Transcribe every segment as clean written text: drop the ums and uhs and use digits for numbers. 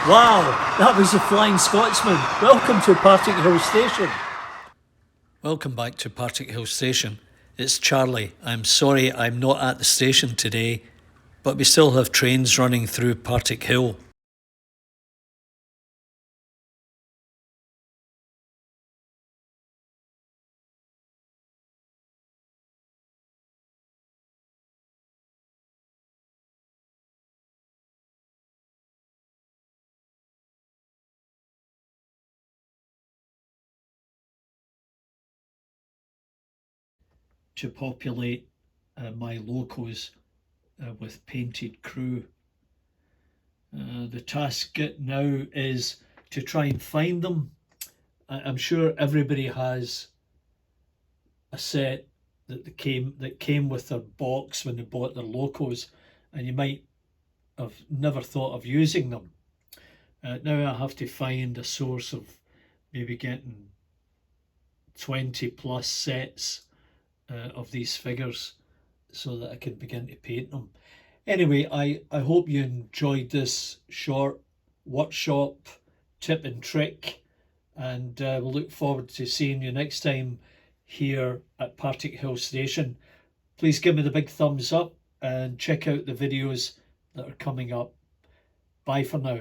Wow, that was the Flying Scotsman. Welcome to Partickhill Station. Welcome back to Partickhill Station. It's Charlie. I'm sorry I'm not at the station today, but we still have trains running through Partickhill. To populate my locos with painted crew. The task now is to try and find them. I'm sure everybody has a set that came with their box when they bought their locos, and you might have never thought of using them. Now I have to find a source of maybe getting 20 plus sets of these figures so that I can begin to paint them. Anyway, I hope you enjoyed this short workshop tip and trick, and we'll look forward to seeing you next time here at Partickhill Station. Please give me the big thumbs up and check out the videos that are coming up. Bye for now.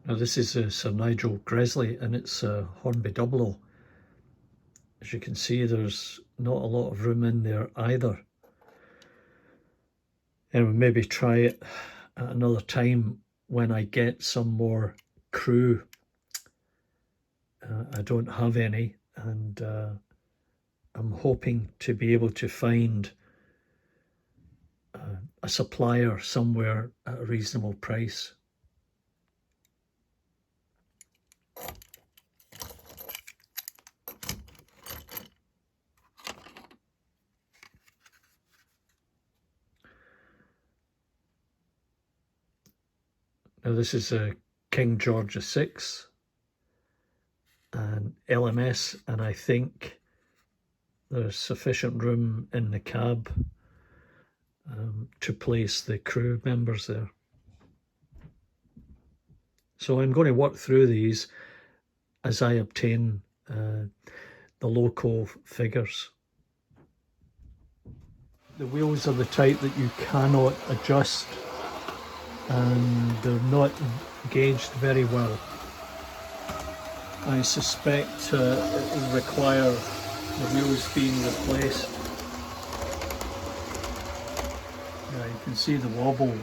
Now this is Sir Nigel Gresley, and it's Hornby Double. As you can see, there's not a lot of room in there either. And we'll maybe try it at another time when I get some more crew. I don't have any, and I'm hoping to be able to find a supplier somewhere at a reasonable price. Now this is a King George VI and LMS, and I think there's sufficient room in the cab to place the crew members there. So I'm going to work through these as I obtain the loco figures. The wheels are the type that you cannot adjust, and they're not gauged very well. I suspect it will require the wheels being replaced. Yeah, you can see the wobble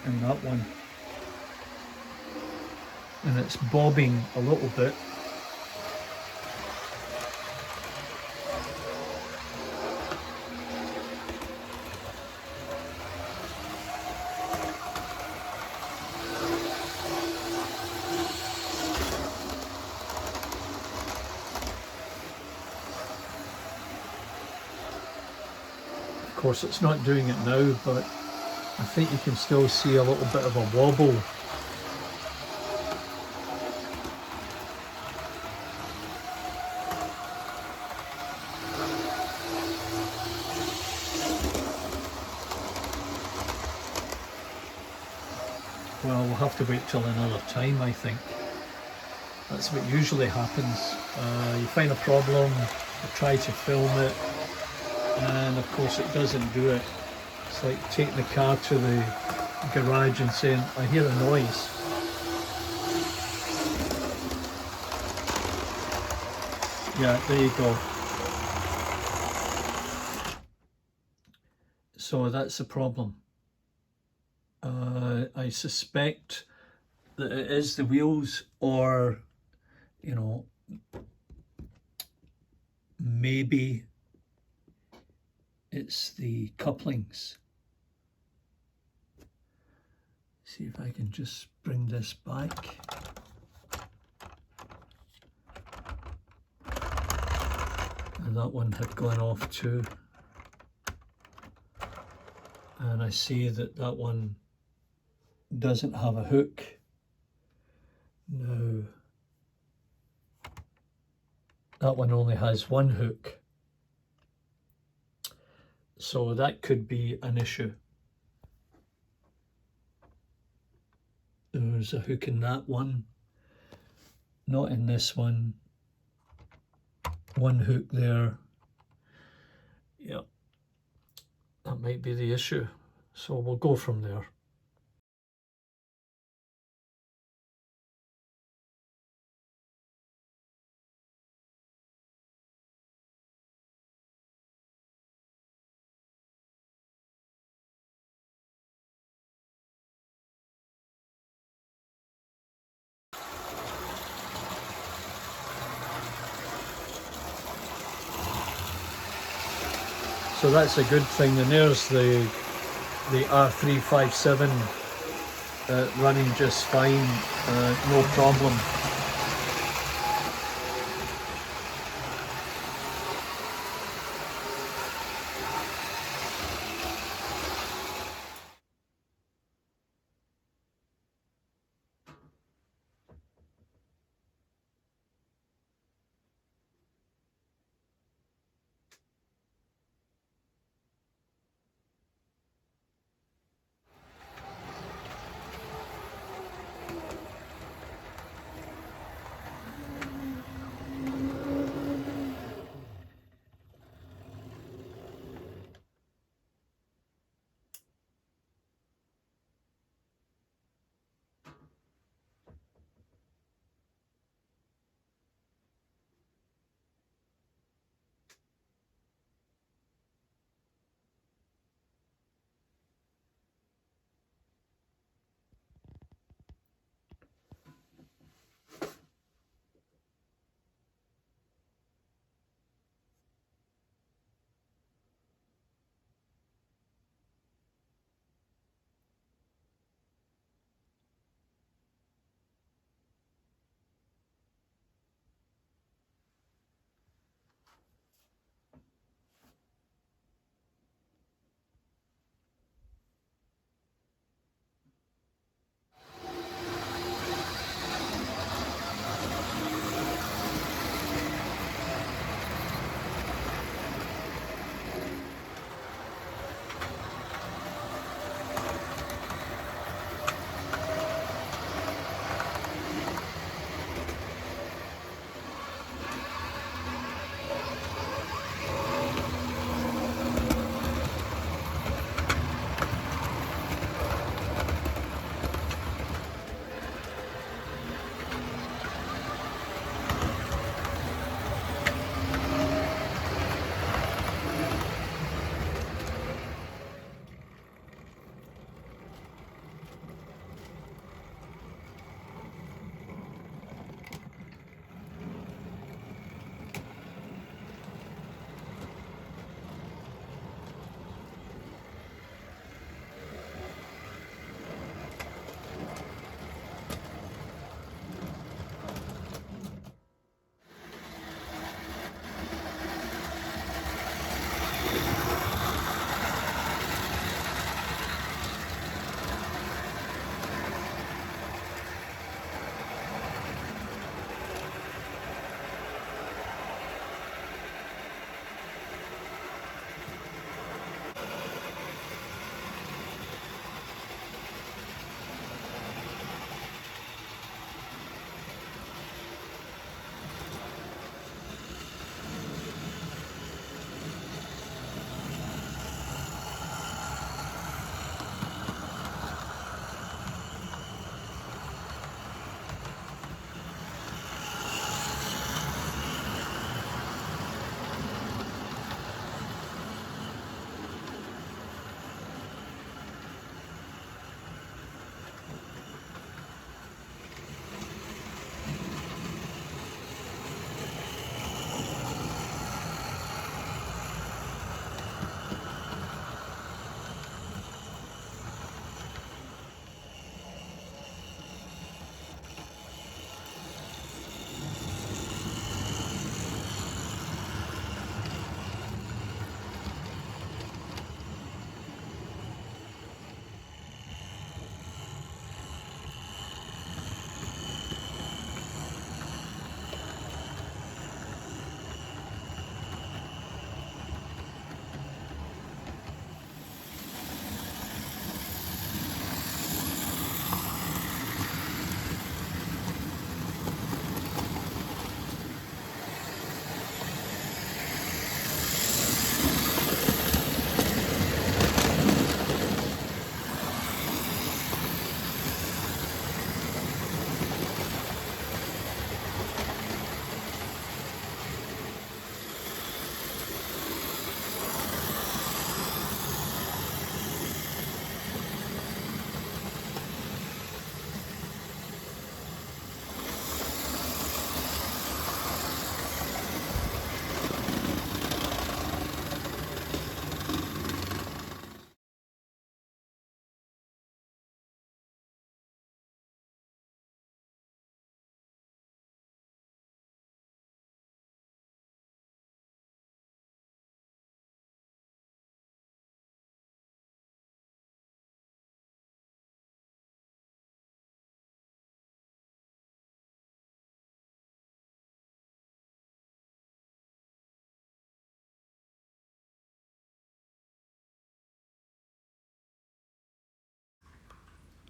in that one, and it's bobbing a little bit. Of course, it's not doing it now, but I think you can still see a little bit of a wobble. Well, we'll have to wait till another time, I think. That's what usually happens. You find a problem, you try to film it, and of course it doesn't do it. It's like taking the car to the garage and saying, I hear a noise. Yeah, there you go. So that's the problem. I suspect that it is the wheels, or, you know, maybe it's the couplings. See if I can just bring this back. And that one had gone off too. And I see that that one doesn't have a hook. No. That one only has one hook. So that could be an issue. There's a hook in that one, not in this one. One hook there. Yeah, that might be the issue. So we'll go from there. So that's a good thing, and there's the R357 running just fine, no problem.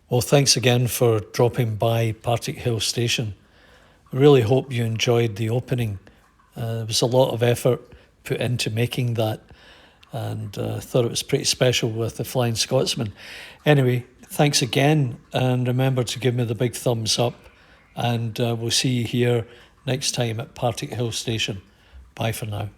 Well, thanks again for dropping by Partickhill Station. I really hope you enjoyed the opening. There was a lot of effort put into making that, and I thought it was pretty special with the Flying Scotsman. Anyway, thanks again, and remember to give me the big thumbs up, and we'll see you here next time at Partickhill Station. Bye for now.